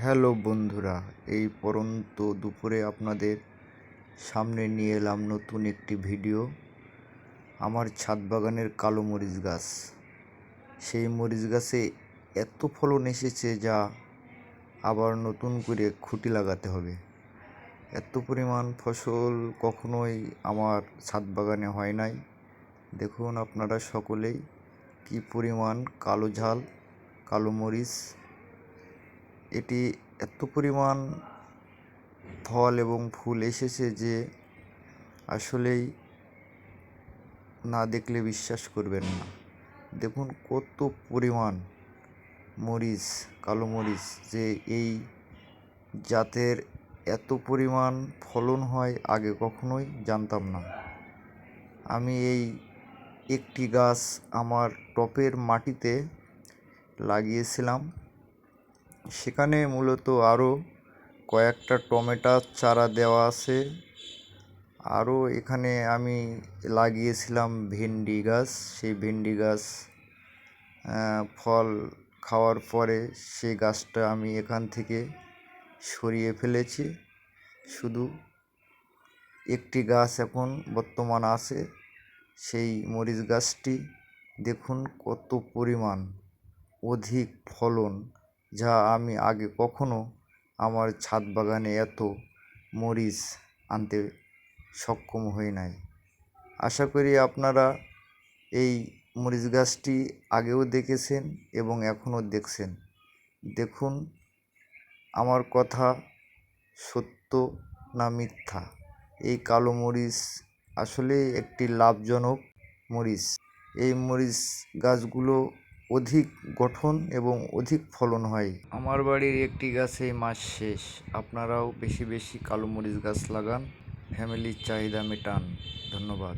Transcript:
Hello বন্ধুরা, এই পড়ন্ত দুপুরে আপনাদের সামনে নিয়ে এলাম নতুন একটি ভিডিও। আমার ছাদ বাগানের কালো মরিচ গাছ, সেই মরিচ গাছে এত ফলন এসেছে যা আবার নতুন করে খুঁটি লাগাতে হবে। এত পরিমাণ ফসল কখনোই আমার ছাদ বাগানে হয় নাই। দেখুন আপনারা সকলেই কি পরিমাণ কালো ঝাল কালো মরিচ। এটি এত পরিমাণ ফল এবং ফুল এসেছে যে আসলেই না দেখলে বিশ্বাস করবেন না। দেখুন কত পরিমাণ মরিচ, কালো মরিচ, যে এই জাতের এত পরিমাণ ফলন হয় আগে কখনোই জানতাম না। আমি এই একটি গাছ আমার টবের মাটিতে লাগিয়েছিলাম, সেখানে মূলত আরও কয়েকটা টমেটোর চারা দেওয়া আছে। আরও এখানে আমি লাগিয়েছিলাম ভেন্ডি গাছ। সেই ভেন্ডি গাছ ফল খাওয়ার পরে সেই গাছটা আমি এখান থেকে সরিয়ে ফেলেছি। শুধু একটি গাছ এখন বর্তমান আছে, সেই মরিচ গাছটি। দেখুন কত পরিমাণ অধিক ফলন, যা আমি আগে কখনো আমার ছাদ বাগানে এত মরিচ আনতে সক্ষম হই নাই। আশা করি আপনারা এই মরিচ গাছটি আগেও দেখেছেন এবং এখনও দেখছেন। দেখুন আমার কথা সত্য না মিথ্যা। এই কালো মরিচ আসলে একটি লাভজনক মরিচ। এই মরিচ গাছগুলো অধিক গঠন এবং অধিক ফলন হয়। আমার বাড়ির একটি গাছে মাস শেষ। আপনারাও বেশি বেশি কালো মরিচ গাছ লাগান, ফ্যামিলির চাহিদা মেটান। ধন্যবাদ।